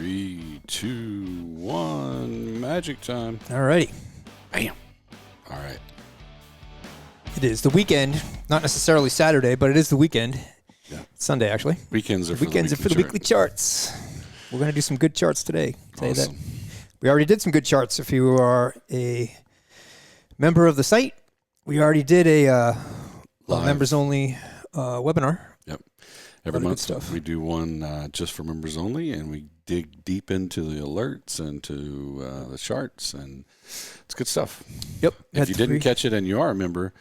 3, 2, 1, magic time. All righty. Bam. All right. It is the weekend, not necessarily Saturday, but it is the weekend. Yeah. It's Sunday, actually. Weekends are for the weekly charts. We're going to do some good charts today. Awesome. We already did some good charts. If you are a member of the site, we already did a members-only webinar. Yep. Every month we do one just for members only, and we dig deep into the alerts and to the charts, and it's good stuff. Yep. If you didn't catch it and you are a member,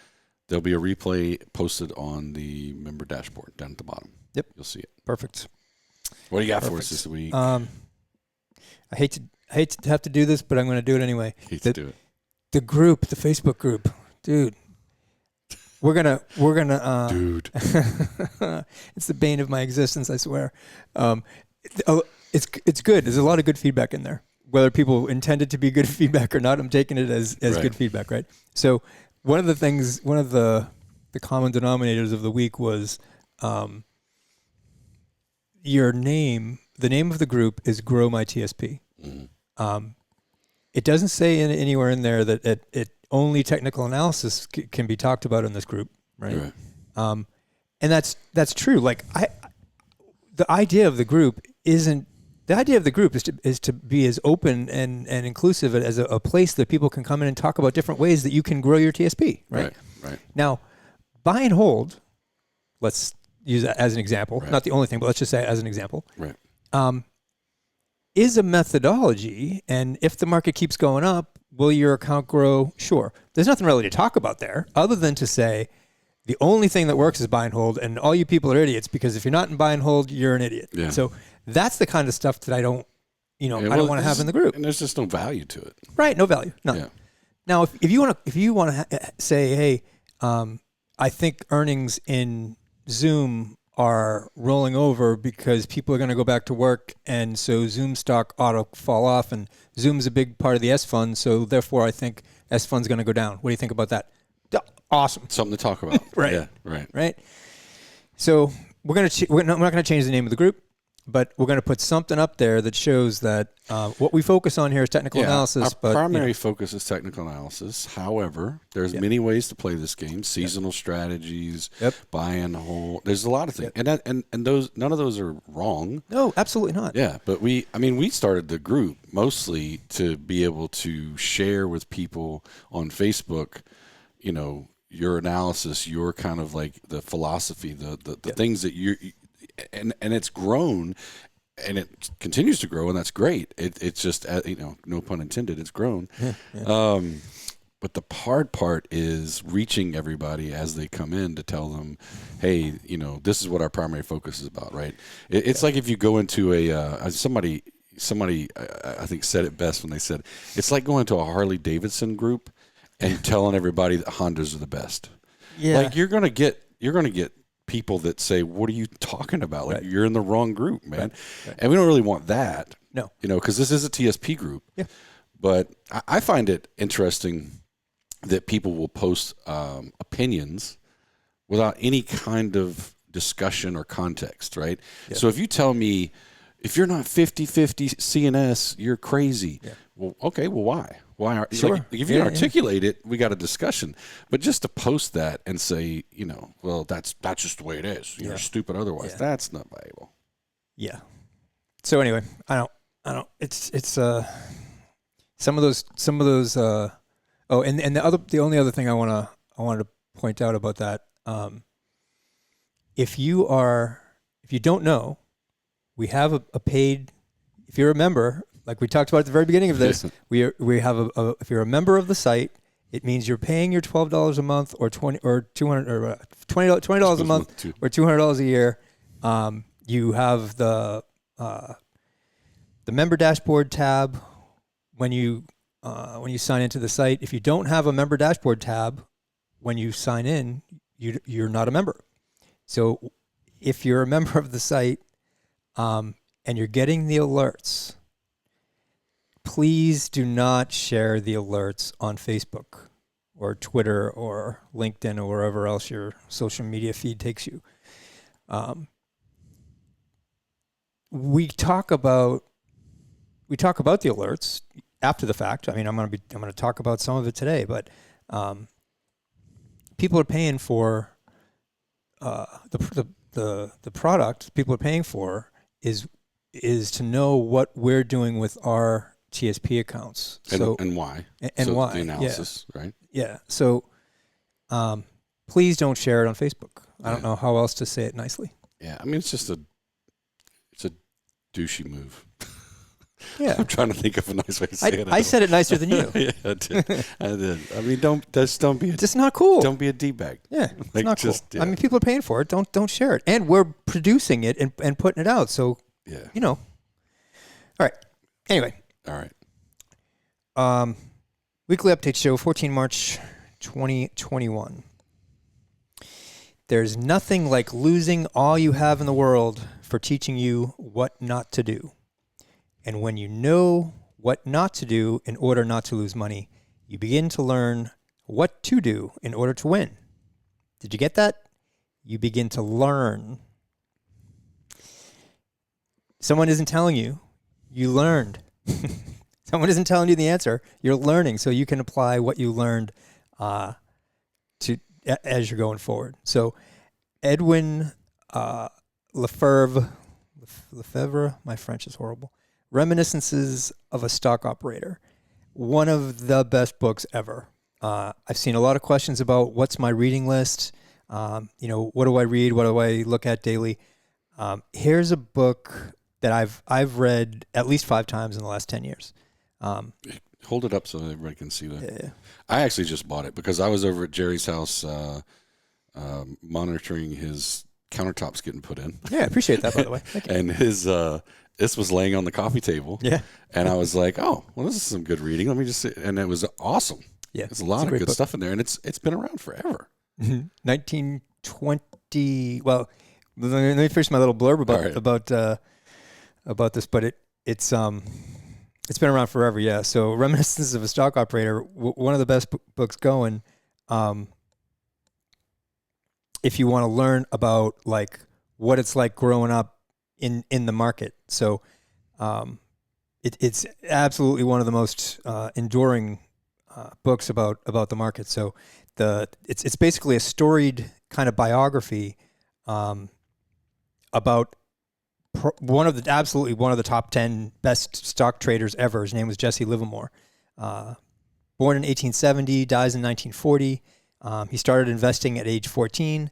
there'll be a replay posted on the member dashboard down at the bottom. Yep. You'll see it. Perfect. What do you got for us this week? I hate to have to do this, but I'm going to do it anyway. To do it. The group, the Facebook group, dude. We're gonna. Dude. It's the bane of my existence, I swear. It's good. There's a lot of good feedback in there. Whether people intended to be good feedback or not, I'm taking it as right. Good feedback, right? So one of the common denominators of the week was your name. The name of the group is Grow My TSP. Mm-hmm. It doesn't say anywhere in there that it only technical analysis can be talked about in this group, right? And that's true. Like the idea of the group is to be as open and inclusive as a place that people can come in and talk about different ways that you can grow your TSP, right? Right. Now, buy and hold. Let's use that as an example. Right. Not the only thing, but let's just say it as an example. Right. Is a methodology, and if the market keeps going up, will your account grow? Sure. There's nothing really to talk about there other than to say the only thing that works is buy and hold, and all you people are idiots because if you're not in buy and hold, you're an idiot. Yeah. So that's the kind of stuff that I don't want to have in the group. And there's just no value to it. Right, no value. None. Yeah. Now, if you want to say, hey, I think earnings in Zoom are rolling over because people are going to go back to work, and so Zoom stock ought to fall off, and Zoom's a big part of the S fund, so therefore I think S fund's going to go down. What do you think about that? Awesome. Something to talk about. Right. Yeah, right. Right. So we're not going to change the name of the group, but we're going to put something up there that shows that what we focus on here is technical analysis. Our primary focus is technical analysis. However, there's many ways to play this game. Seasonal strategies, buy and hold. There's a lot of things, and those none of those are wrong. No, absolutely not. Yeah, but we started the group mostly to be able to share with people on Facebook, your analysis, your kind of like the philosophy, the things that you and it's grown. And it continues to grow, and that's great. It's just, no pun intended, it's grown. Yeah. But the hard part is reaching everybody as they come in to tell them, hey, this is what our primary focus is about, right? It's like if you go into somebody I think said it best when they said, it's like going to a Harley Davidson group and telling everybody that Hondas are the best. Yeah. Like you're gonna get people that say, what are you talking about? Like you're in the wrong group, man. Right. And we don't really want that. No. Because this is a TSP group. Yeah. But I find it interesting that people will post opinions without any kind of discussion or context, right? Yeah. So if you tell me, if you're not 50-50 CNS, you're crazy. Yeah. Well, okay, well, why? Why? Sure. Like, if you can articulate it, we got a discussion. But just to post that and say, well, that's just the way it is. You're stupid otherwise. Yeah. That's not valuable. Yeah. So anyway, I don't. It's some of those. And the only other thing I wanted to point out about that, if you don't know, we have a paid. If you're a member. Like we talked about at the very beginning of this, we have if you're a member of the site, it means you're paying your $12 a month or $20 a month or $200 a year. You have the member dashboard tab when you sign into the site. If you don't have a member dashboard tab when you sign in, you're not a member. So if you're a member of the site and you're getting the alerts, please do not share the alerts on Facebook or Twitter or LinkedIn or wherever else your social media feed takes you. We talk about we talk about the alerts after the fact. I mean, I'm going to talk about some of it today, but people are paying for the product. People are paying for is to know what we're doing with our TSP accounts. And why? And so why? The analysis, right? Yeah. So, please don't share it on Facebook. I don't know how else to say it nicely. Yeah, I mean, it's a douchey move. Yeah. I'm trying to think of a nice way to say it. I said it nicer than you. Yeah, I did. I mean, don't be a, it's not cool. Don't be a D-bag. Yeah, it's not cool. Yeah. I mean, people are paying for it. Don't share it. And we're producing it and putting it out. So, All right. Anyway. All right. Weekly update show, 14 March 2021. There's nothing like losing all you have in the world for teaching you what not to do. And when you know what not to do in order not to lose money, you begin to learn what to do in order to win. Did you get that? You begin to learn. Someone isn't telling you, you learned. Someone isn't telling you the answer, you're learning, so you can apply what you learned as you're going forward. So Edwin Lefebvre, my French is horrible. Reminiscences of a Stock Operator. One of the best books ever. I've seen a lot of questions about what's my reading list. What do I read? What do I look at daily? Here's a book that I've read at least 5 times in the last 10 years. Hold it up so everybody can see that. Yeah. I actually just bought it because I was over at Jerry's house monitoring his countertops getting put in. Yeah, I appreciate that, by the way. Thank you. And his this was laying on the coffee table. Yeah. And I was like, oh, well, this is some good reading. Let me just see. And it was awesome. Yeah. There's a lot of good stuff in there. And it's been around forever. 1920. Well, let me finish my little blurb about this, but it's been around forever. Yeah. So Reminiscences of a Stock Operator, one of the best books going. If you want to learn about like what it's like growing up in the market. So it's absolutely one of the most enduring books about the market. So it's basically a storied kind of biography about one of the top 10 best stock traders ever. His name was Jesse Livermore. Born in 1870, dies in 1940. He started investing at age 14,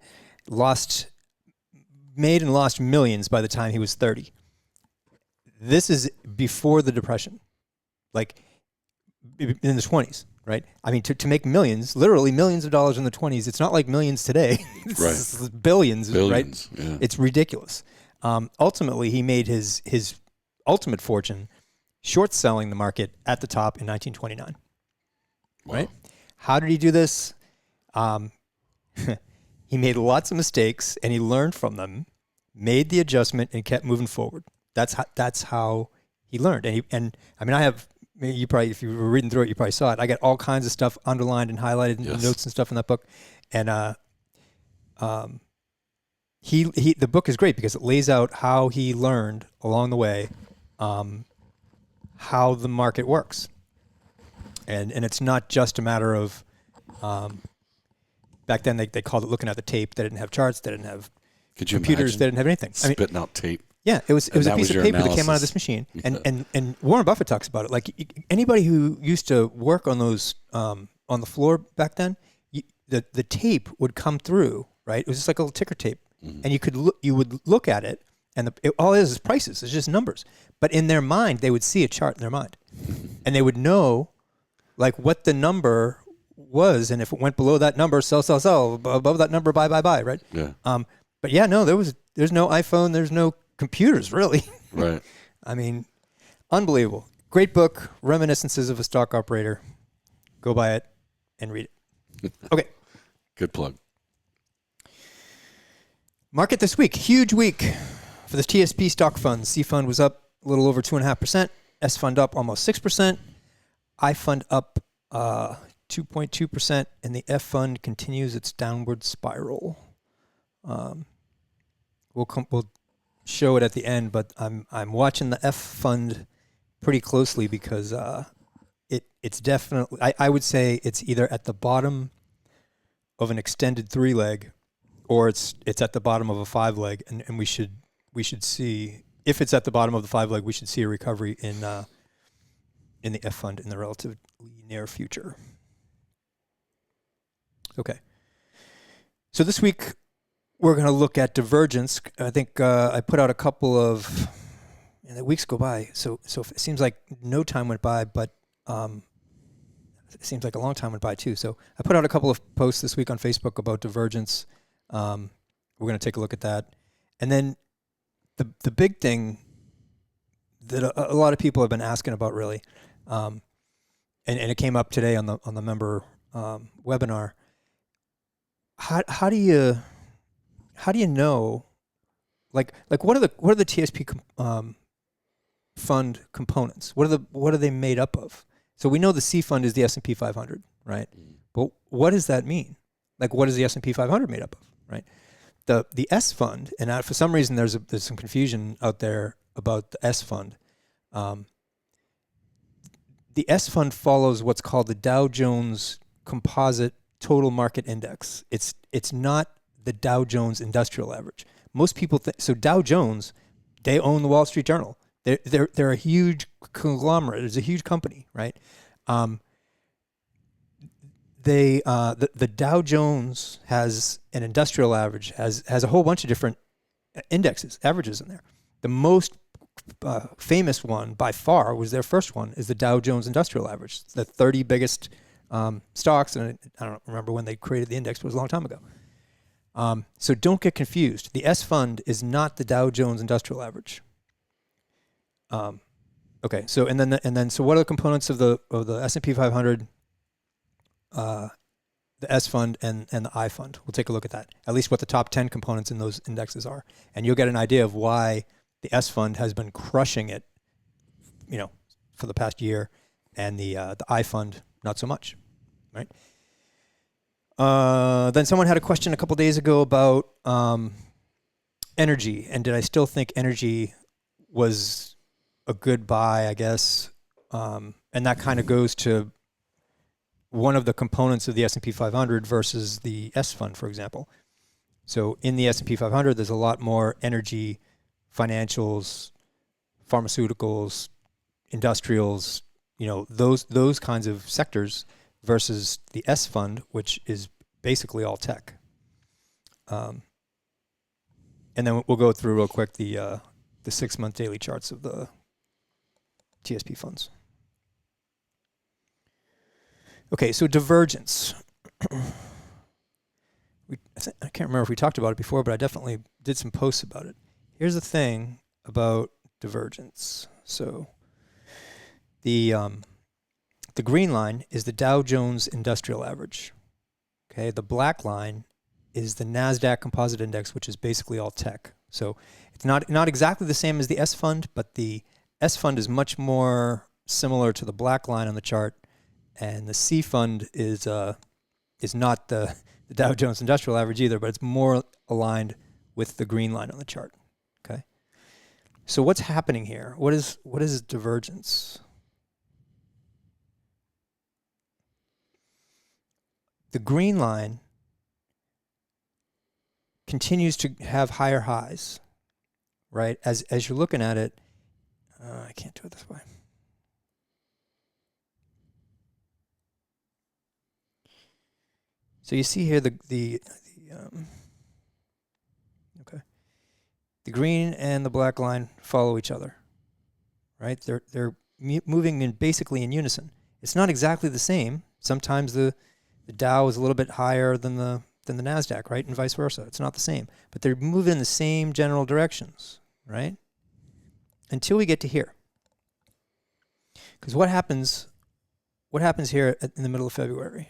made and lost millions by the time he was 30. This is before the Depression, like in the 20s, right? I mean, to make millions, literally millions of dollars in the 20s, it's not like millions today. It's Right. Billions, right? Yeah. It's ridiculous. Ultimately, he made his ultimate fortune short selling the market at the top in 1929. Wow. Right? How did he do this? He made lots of mistakes and he learned from them, made the adjustment, and kept moving forward. That's how he learned. And I mean, you probably, if you were reading through it, you probably saw it. I got all kinds of stuff underlined and highlighted, and notes and stuff in that book. And the book is great because it lays out how he learned along the way, how the market works. And it's not just a matter of, back then they called it looking at the tape. They didn't have charts. They didn't have computers. They didn't have anything. Spitting out tape. Yeah, it was a piece of paper that came out of this machine. And Warren Buffett talks about it. Like anybody who used to work on those on the floor back then, the tape would come through, right? It was just like a little ticker tape, and you would look at it, and all it is prices. It's just numbers. But in their mind, they would see a chart in their mind, and they would know like what the number was, and if it went below that number, sell, above that number, buy, right? Yeah. But yeah, no, there's no iPhone, there's no computers really. Right. I mean, unbelievable. Great book, Reminiscences of a Stock Operator. Go buy it and read it. Okay. Good plug. Market this week, huge week for the TSP stock funds. C fund was up a little over 2.5%. S fund up almost 6%. I fund up 2.2%, and the F fund continues its downward spiral. We'll show it at the end, but I'm watching the F fund pretty closely because it's definitely, I would say it's either at the bottom of an extended 3-leg or it's at the bottom of a 5-leg, and we should see, if it's at the bottom of the 5-leg, we should see a recovery in the F fund in the relatively near future. Okay. So this week we're going to look at Divergence. I think I put out a couple of, the weeks go by, so it seems like no time went by, but it seems like a long time went by too. So I put out a couple of posts this week on Facebook about Divergence. We're going to take a look at that. And then the big thing that a lot of people have been asking about, really, and it came up today on the member webinar. How do you know, like what are the TSP fund components? What are they made up of? So we know the C fund is the S&P 500, right? But what does that mean? Like, what is the S&P 500 made up of, right? The S fund, and for some reason there's some confusion out there about the S fund. The S fund follows what's called the Dow Jones Composite Total Market Index. It's not the Dow Jones Industrial Average. Most people think so. Dow Jones, they own the Wall Street Journal. They're a huge conglomerate. It's a huge company, right? The Dow Jones has an industrial average, has a whole bunch of different indexes, averages in there. The most famous one by far was their first one, is the Dow Jones Industrial Average. It's the 30 biggest stocks, and I don't remember when they created the index, but it was a long time ago. So don't get confused. The S fund is not the Dow Jones Industrial Average. Okay, so and then so what are the components of the S&P 500, the S fund and the I fund? We'll take a look at that. At least what the top 10 components in those indexes are, and you'll get an idea of why the S fund has been crushing it, for the past year, and the I fund not so much, right? Then someone had a question a couple days ago about energy, and did I still think energy was a good buy, I guess, and that kind of goes to one of the components of the S&P 500 versus the S fund, for example. So in the S&P 500, there's a lot more energy, financials, pharmaceuticals, industrials, those kinds of sectors, versus the S fund, which is basically all tech. And then we'll go through real quick the 6-month daily charts of the TSP funds. Okay, so Divergence. I can't remember if we talked about it before, but I definitely did some posts about it. Here's the thing about Divergence. So the green line is the Dow Jones Industrial Average. Okay, the black line is the NASDAQ Composite Index, which is basically all tech. So it's not exactly the same as the S fund, but the S fund is much more similar to the black line on the chart, and the C fund is not the Dow Jones Industrial Average either, but it's more aligned with the green line on the chart. Okay, so what's happening here? What is Divergence? The green line continues to have higher highs, right? As you're looking at it, I can't do it this way. So you see here the green and the black line follow each other, right? They're moving basically in unison. It's not exactly the same. Sometimes the Dow is a little bit higher than the NASDAQ, right? And vice versa. It's not the same. But they're moving in the same general directions, right? Until we get to here. Because what happens here in the middle of February?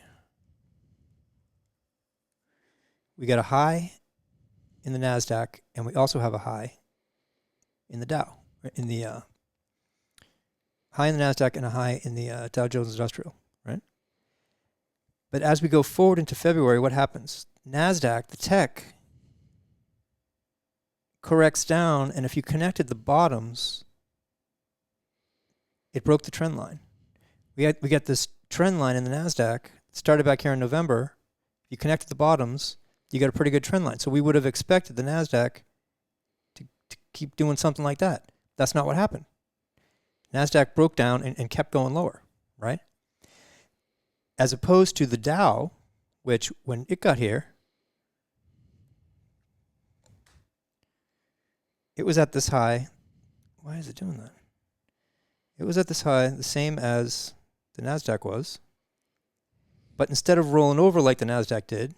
We got a high in the NASDAQ, and we also have a high in the Dow, in the high in the NASDAQ and a high in the Dow Jones Industrial, right? But as we go forward into February, what happens? NASDAQ, the tech, corrects down, and if you connected the bottoms, it broke the trend line. We got this trend line in the NASDAQ. It started back here in November. You connected the bottoms, you got a pretty good trend line. So we would have expected the NASDAQ to keep doing something like that. That's not what happened. NASDAQ broke down and kept going lower, right? As opposed to the Dow, which when it got here, it was at this high. Why is it doing that? It was at this high, the same as the NASDAQ was. But instead of rolling over like the NASDAQ did,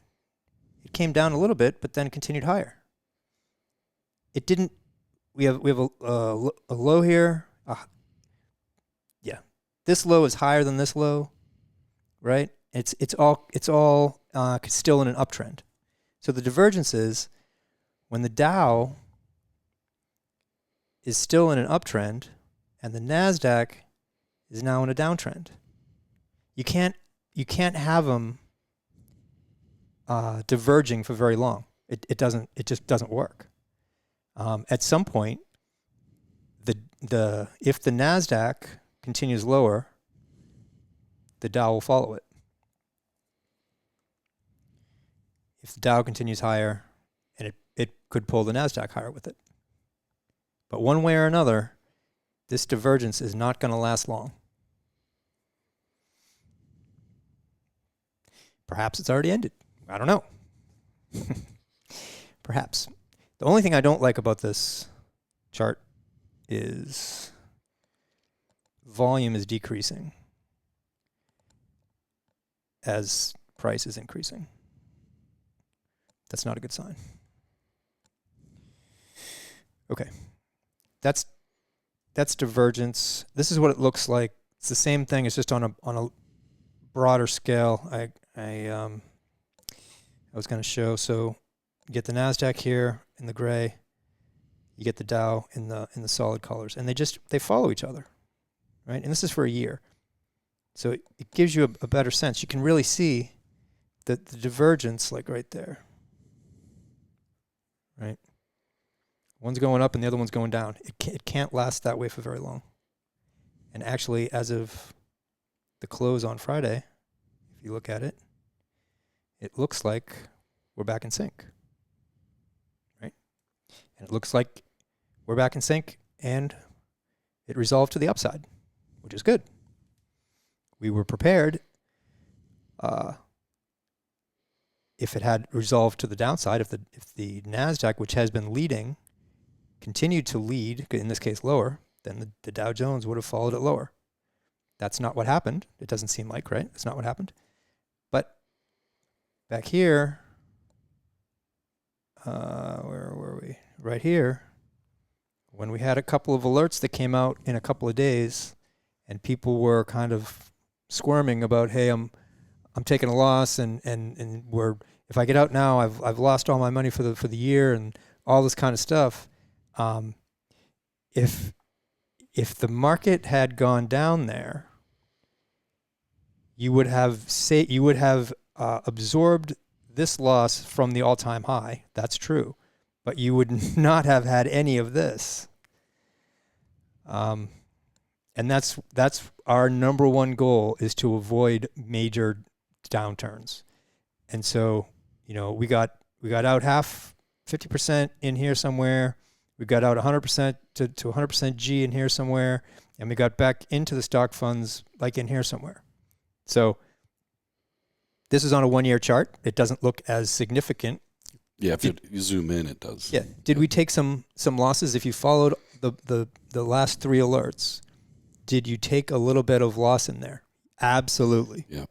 it came down a little bit, but then continued higher. It didn't. We have a low here. Yeah, this low is higher than this low, right? It's all still in an uptrend. So the divergence is when the Dow is still in an uptrend and the NASDAQ is now in a downtrend. You can't have them diverging for very long. It just doesn't work. At some point, if the NASDAQ continues lower, the Dow will follow it. If the Dow continues higher, and it could pull the NASDAQ higher with it. But one way or another, this divergence is not going to last long. Perhaps it's already ended. I don't know. Perhaps. The only thing I don't like about this chart is volume is decreasing as price is increasing. That's not a good sign. Okay. That's divergence. This is what it looks like. It's the same thing. It's just on a broader scale. I was going to show. So you get the NASDAQ here in the gray. You get the Dow in the solid colors, and they follow each other, right? And this is for a year, so it gives you a better sense. You can really see the divergence, like right there, right? One's going up and the other one's going down. It can't last that way for very long. And actually, as of the close on Friday, if you look at it, it looks like we're back in sync, right? And it looks like we're back in sync, and it resolved to the upside, which is good. We were prepared if it had resolved to the downside, if the NASDAQ, which has been leading, continued to lead, in this case lower, then the Dow Jones would have followed it lower. That's not what happened. It doesn't seem like, right? That's not what happened. But back here, where were we? Right here, when we had a couple of alerts that came out in a couple of days, and people were kind of squirming about, hey, I'm taking a loss, and if I get out now, I've lost all my money for the year, and all this kind of stuff. If the market had gone down there, you would have absorbed this loss from the all-time high. That's true, but you would not have had any of this. And that's our number one goal, is to avoid major downturns. And so, we got out 50% in here somewhere. We got out 100% to 100% G in here somewhere, and we got back into the stock funds like in here somewhere. So this is on a 1-year chart. It doesn't look as significant. Yeah, if you zoom in, it does. Yeah. Did we take some losses? If you followed the last 3 alerts, did you take a little bit of loss in there? Absolutely. Yeah.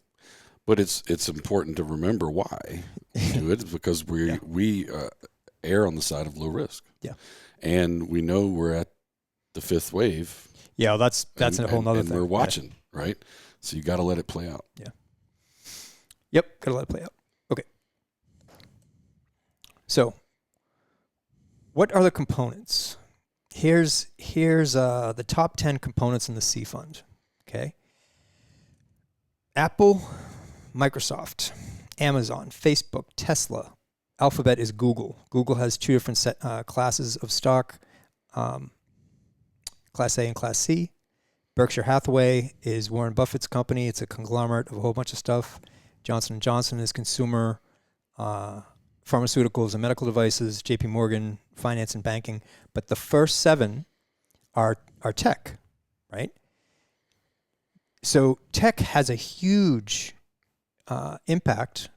But it's important to remember why we do it, because we err on the side of low risk. Yeah. And we know we're at the 5th wave. Yeah, that's a whole nother thing. And we're watching, right? So you got to let it play out. Yeah. Yep, got to let it play out. Okay. So, what are the components? Here's the top 10 components in the C fund. Okay. Apple, Microsoft, Amazon, Facebook, Tesla. Alphabet is Google. Google has 2 different classes of stock, Class A and Class C. Berkshire Hathaway is Warren Buffett's company. It's a conglomerate of a whole bunch of stuff. Johnson & Johnson is consumer, pharmaceuticals and medical devices. JP Morgan, finance and banking. But the first 7 are tech, right? So tech has a huge impact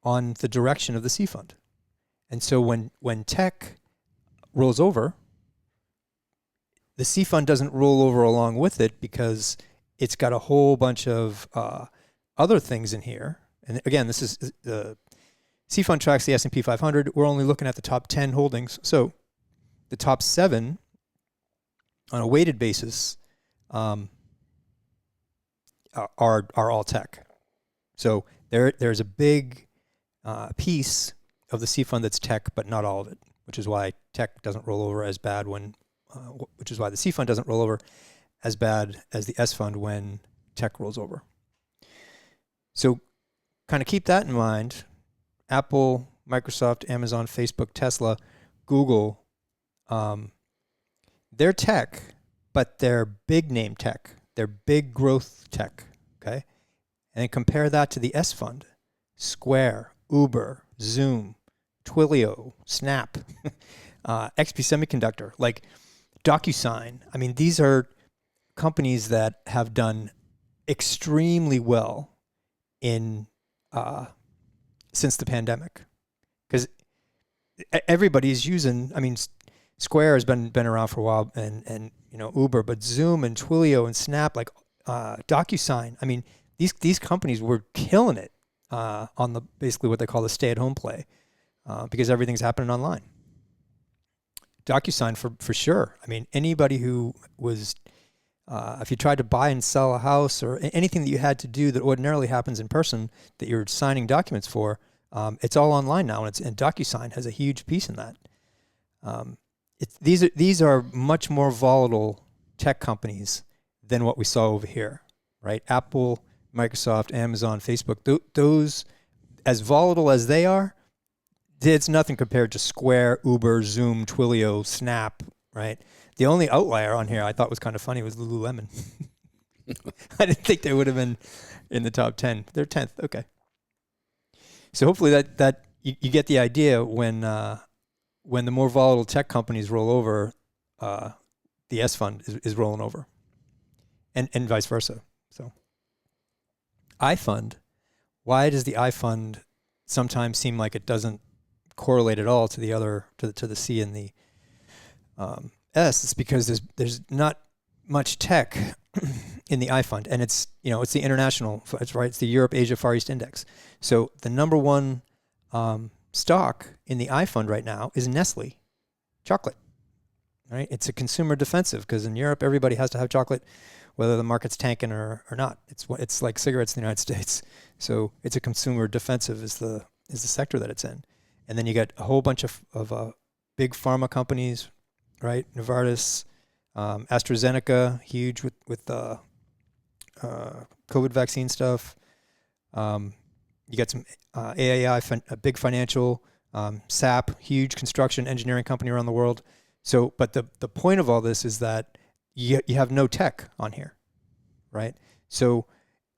on the direction of the C fund. And so when tech rolls over, the C fund doesn't roll over along with it because it's got a whole bunch of other things in here. And again, this is the C fund tracks the S&P 500. We're only looking at the top 10 holdings. So the top 7 on a weighted basis are all tech. So there's a big piece of the C fund that's tech, but not all of it, which is why tech doesn't roll over as bad which is why the C fund doesn't roll over as bad as the S fund when tech rolls over. So kind of keep that in mind. Apple, Microsoft, Amazon, Facebook, Tesla, Google, they're tech, but they're big name tech. They're big growth tech, okay? And compare that to the S fund. Square, Uber, Zoom, Twilio, Snap, XP Semiconductor, like DocuSign. I mean, these are companies that have done extremely well in since the pandemic, because everybody's using. I mean, Square has been around for a while, and Uber, but Zoom and Twilio and Snap, like DocuSign. I mean, these companies were killing it on the basically what they call the stay-at-home play, because everything's happening online. DocuSign for sure. I mean, anybody who was, if you tried to buy and sell a house or anything that you had to do that ordinarily happens in person that you're signing documents for, it's all online now, and DocuSign has a huge piece in that. These are much more volatile tech companies than what we saw over here, right? Apple, Microsoft, Amazon, Facebook, those, as volatile as they are, it's nothing compared to Square, Uber, Zoom, Twilio, Snap, right? The only outlier on here I thought was kind of funny was Lululemon. I didn't think they would have been in the top 10. They're 10th. Okay. So hopefully that you get the idea when the more volatile tech companies roll over, the S fund is rolling over, and vice versa. So I fund, why does the I fund sometimes seem like it doesn't correlate at all to the other, to the C and the S? It's because there's not much tech in the I fund, and it's the international, it's right, it's the Europe, Asia, Far East Index. So the number one stock in the I fund right now is Nestle chocolate. Right? It's a consumer defensive because in Europe everybody has to have chocolate, whether the market's tanking or not. It's like cigarettes in the United States. So it's a consumer defensive is the sector that it's in. And then you got a whole bunch of big pharma companies, right? Novartis, AstraZeneca, huge with COVID vaccine stuff. You got some AAI, a big financial, SAP, huge construction engineering company around the world. So, but the point of all this is that you have no tech on here, right? So,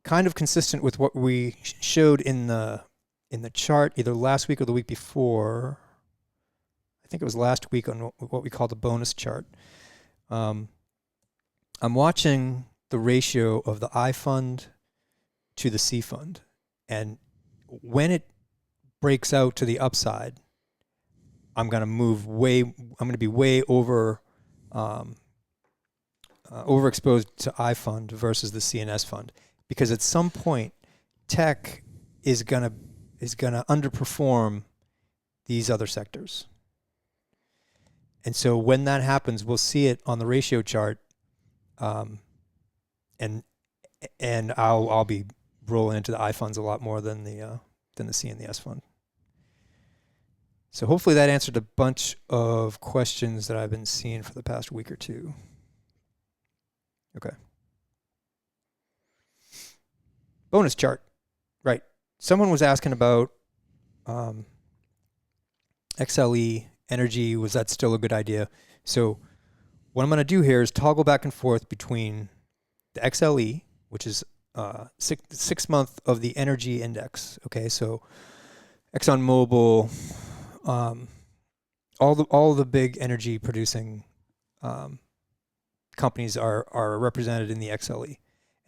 kind of consistent with what we showed in the chart, either last week or the week before. I think it was last week on what we call the bonus chart. I'm watching the ratio of the I fund to the C fund, and when it breaks out to the upside, I'm going to be way overexposed to I fund versus the C and S fund, because at some point tech is going to underperform these other sectors. And so when that happens, we'll see it on the ratio chart, and I'll be rolling into the I funds a lot more than the C and the S fund. So hopefully that answered a bunch of questions that I've been seeing for the past week or two. Okay. Bonus chart. Right. Someone was asking about XLE energy. Was that still a good idea? So what I'm going to do here is toggle back and forth between the XLE, which is 6 month of the energy index. Okay, so ExxonMobil, all the big energy producing companies are represented in the XLE,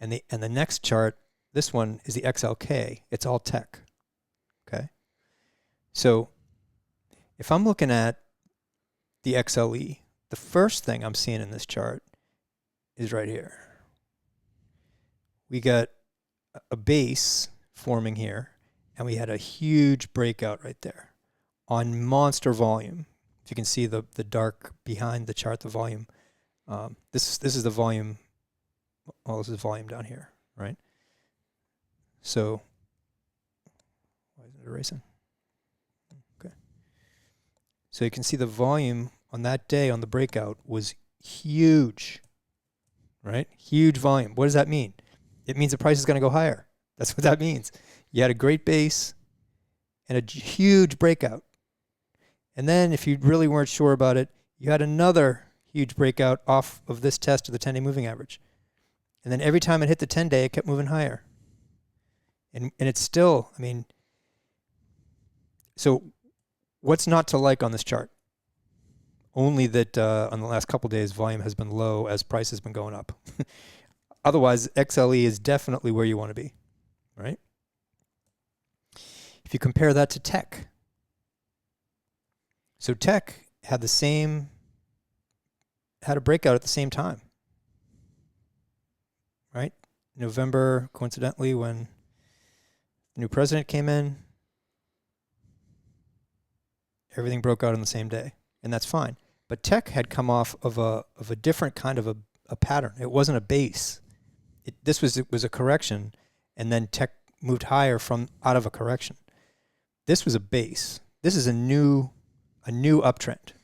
and the next chart, this one is the XLK. It's all tech. Okay, so if I'm looking at the XLE, the first thing I'm seeing in this chart is right here. We got a base forming here, and we had a huge breakout right there on monster volume. If you can see the dark behind the chart, the volume. This is the volume. Well, this is volume down here, right? So, why is it erasing? Okay. So you can see the volume on that day on the breakout was huge, right? Huge volume. What does that mean? It means the price is going to go higher. That's what that means. You had a great base and a huge breakout. And then if you really weren't sure about it, you had another huge breakout off of this test of the 10-day moving average. And then every time it hit the 10-day, it kept moving higher. And it's still, I mean, so what's not to like on this chart? Only that on the last couple of days, volume has been low as price has been going up. Otherwise, XLE is definitely where you want to be, right? If you compare that to tech, so tech had a breakout at the same time, right? November, coincidentally, when the new president came in, everything broke out on the same day, and that's fine. But tech had come off of a different kind of a pattern. It wasn't a base. It was a correction, and then tech moved higher from out of a correction. This was a base. This is a new uptrend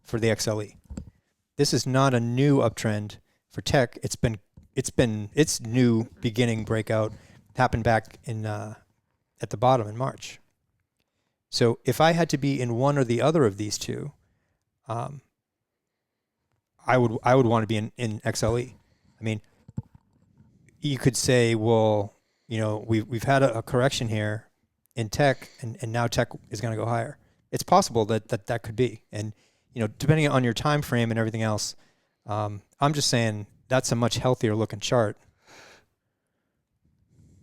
for the XLE. This is not a new uptrend for tech. Its new beginning breakout happened back in at the bottom in March. So if I had to be in one or the other of these two, I would want to be in XLE. I mean, you could say, well, you know, we've had a correction here in tech, and now tech is going to go higher. It's possible that could be, and you know, depending on your time frame and everything else, I'm just saying that's a much healthier looking chart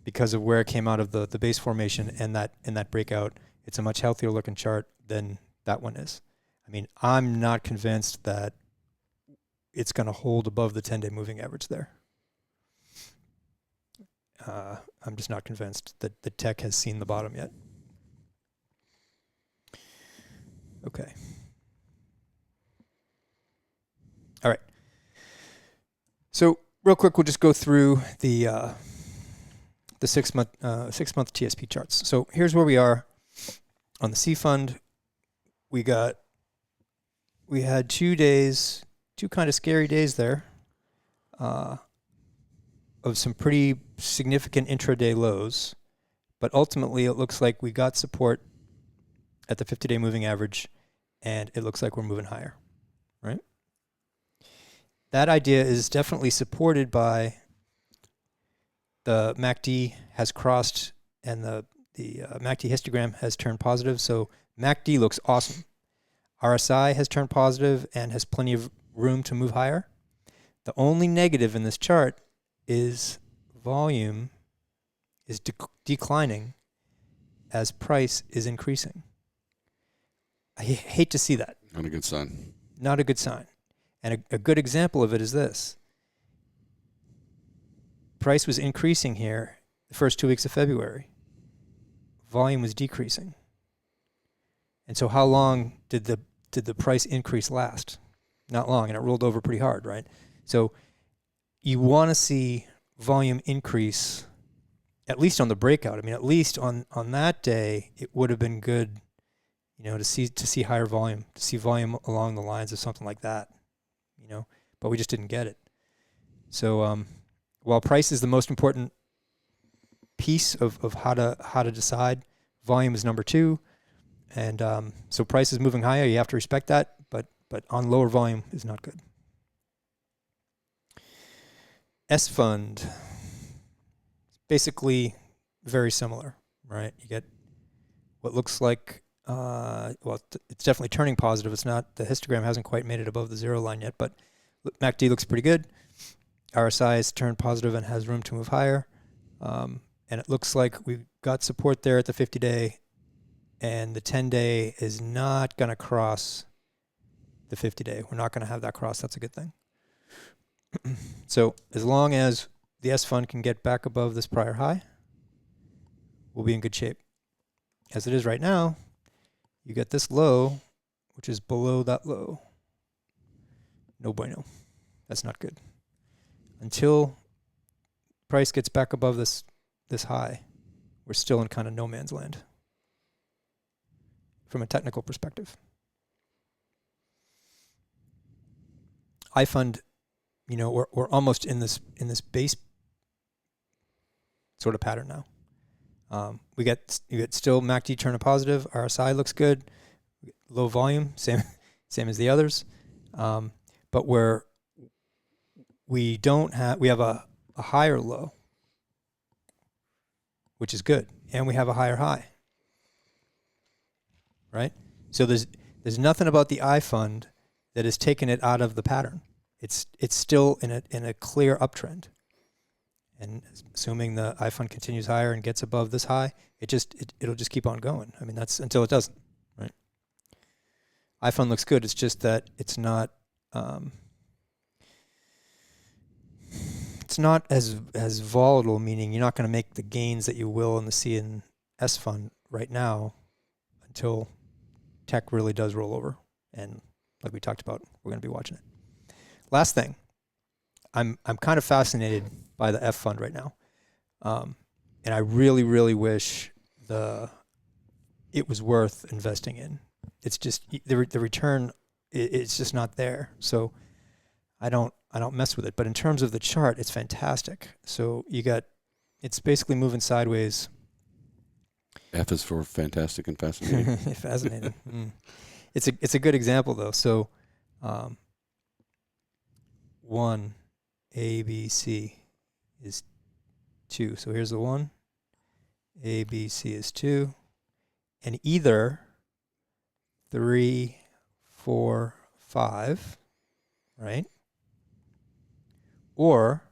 because of where it came out of the base formation and that breakout. It's a much healthier looking chart than that one is. I mean, I'm not convinced that it's going to hold above the 10-day moving average there. I'm just not convinced that the tech has seen the bottom yet. Okay. All right. So real quick, we'll just go through the 6 month TSP charts. So here's where we are on the C fund. We had 2 days, two kind of scary days there, of some pretty significant intraday lows, but ultimately it looks like we got support at the 50-day moving average, and it looks like we're moving higher, right? That idea is definitely supported by the MACD has crossed, and the MACD histogram has turned positive, so MACD looks awesome. RSI has turned positive and has plenty of room to move higher. The only negative in this chart is volume is declining as price is increasing. I hate to see that. Not a good sign. Not a good sign. And a good example of it is this. Price was increasing here the first 2 weeks of February. Volume was decreasing. And so how long did the price increase last? Not long, and it rolled over pretty hard, right? So you want to see volume increase, at least on the breakout. I mean, at least on that day, it would have been good, you know, to see higher volume, to see volume along the lines of something like that, you know, but we just didn't get it. So while price is the most important piece of how to decide, volume is number two. And so price is moving higher. You have to respect that, but on lower volume is not good. S fund, basically very similar, right? You get what looks like, it's definitely turning positive. It's not, the histogram hasn't quite made it above the 0 line yet, but MACD looks pretty good. RSI has turned positive and has room to move higher. And it looks like we've got support there at the 50-day, and the 10-day is not going to cross the 50-day. We're not going to have that cross. That's a good thing. So as long as the S fund can get back above this prior high, we'll be in good shape. As it is right now, you get this low, which is below that low. No bueno. That's not good. Until price gets back above this high, we're still in kind of no man's land from a technical perspective. I fund, we're almost in this base sort of pattern now. You get still MACD turning positive. RSI looks good. Low volume, same as the others. But we have a higher low, which is good, and we have a higher high. Right? So there's nothing about the I fund that has taken it out of the pattern. It's still in a clear uptrend. And assuming the I fund continues higher and gets above this high, it'll just keep on going. I mean, that's until it doesn't, right? I fund looks good. It's just that it's not as volatile, meaning you're not going to make the gains that you will in the C and S fund right now until tech really does roll over. And like we talked about, we're going to be watching it. Last thing, I'm kind of fascinated by the F fund right now, and I really, really wish it was worth investing in. It's just the return, it's just not there. So I don't mess with it. But in terms of the chart, it's fantastic. So it's basically moving sideways. F is for fantastic and fascinating. Fascinating. It's a good example though. So 1 A, B, C is 2. So here's the 1. A, B, C is 2. And either 3, 4, 5, right? Or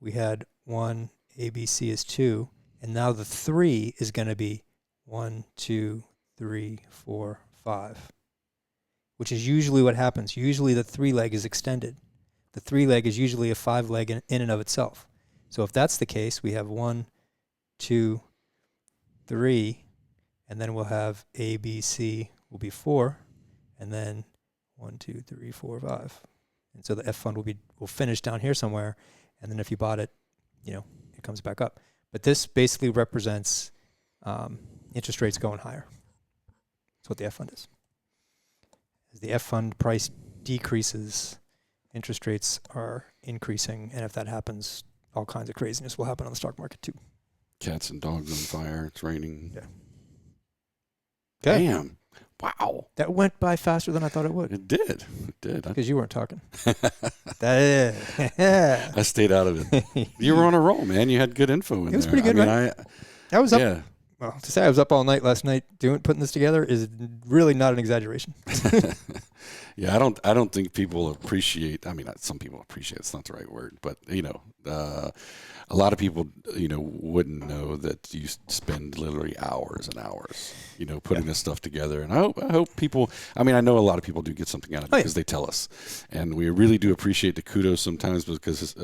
we had 1, A, B, C is 2. And now the 3 is going to be 1, 2, 3, 4, 5. Which is usually what happens. Usually the 3 leg is extended. The 3 leg is usually a 5 leg in and of itself. So if that's the case, we have 1, 2, 3, and then we'll have A, B, C will be 4, and then 1, 2, 3, 4, 5. And so the F fund will finish down here somewhere, and then if you bought it, it comes back up. But this basically represents interest rates going higher. That's what the F fund is. As the F fund price decreases, interest rates are increasing, and if that happens, all kinds of craziness will happen on the stock market too. Cats and dogs on fire. It's raining. Yeah. Okay. Damn. Wow. That went by faster than I thought it would. It did. Because you weren't talking. I stayed out of it. You were on a roll, man. You had good info in there. It was pretty good, right? I was up. Yeah. Well, to say I was up all night last night putting this together is really not an exaggeration. Yeah, I don't think people appreciate. I mean, some people appreciate. It's not the right word, but a lot of people wouldn't know that you spend literally hours and hours, putting this stuff together. And I hope people. I mean, I know a lot of people do get something out of it because they tell us, and we really do appreciate the kudos sometimes because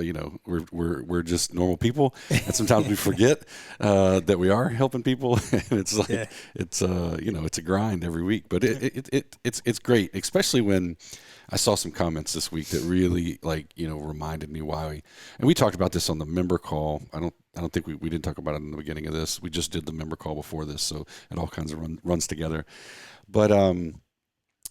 we're just normal people, and sometimes we forget that we are helping people, and it's like it's a grind every week, but it's great, especially when I saw some comments this week that really reminded me why and we talked about this on the member call. I don't think we didn't talk about it in the beginning of this. We just did the member call before this, so it all kinds of runs together. But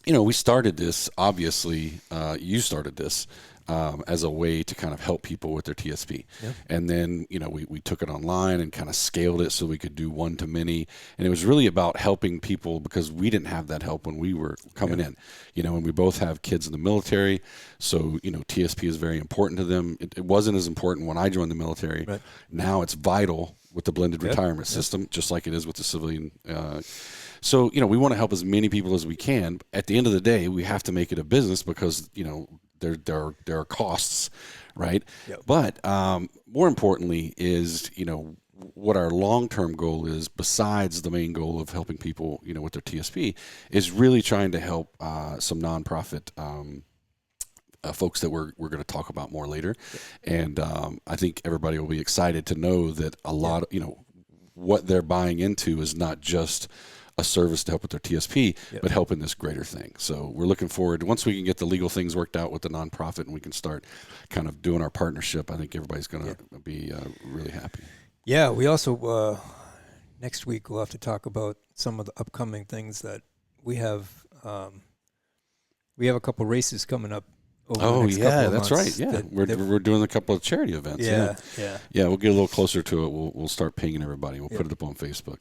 we started this, obviously, you started this as a way to kind of help people with their TSP. Yep. And then, we took it online and kind of scaled it so we could do one to many. And it was really about helping people because we didn't have that help when we were coming in, and we both have kids in the military. So, TSP is very important to them. It wasn't as important when I joined the military. Right. Now it's vital with the blended retirement system, just like it is with the civilian. So, we want to help as many people as we can. At the end of the day, we have to make it a business because, there are costs, right? Yep. But more importantly is, what our long-term goal is, besides the main goal of helping people, with their TSP, is really trying to help some nonprofit folks that we're going to talk about more later. And I think everybody will be excited to know that a lot of, what they're buying into is not just a service to help with their TSP, but helping this greater thing. So we're looking forward to, once we can get the legal things worked out with the nonprofit and we can start kind of doing our partnership, I think everybody's going to be really happy. Yeah, we also, next week we'll have to talk about some of the upcoming things that we have. We have a couple races coming up over the next couple of that's months. right. Yeah, we're doing a couple of charity events. Yeah. We'll get a little closer to it. We'll start pinging everybody. We'll put it up on Facebook.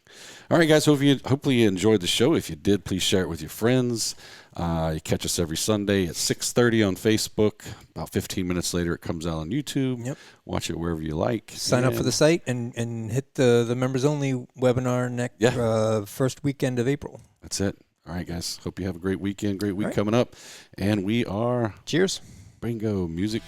All right, guys. Hopefully you enjoyed the show. If you did, please share it with your friends. You catch us every Sunday at 6:30 on Facebook. About 15 minutes later, it comes out on YouTube. Yep. Watch it wherever you like. Sign up for the site and hit the members only webinar next first weekend of April. That's it. All right, guys. Hope you have a great weekend, great week coming up. And we are... Cheers. Bingo. Music.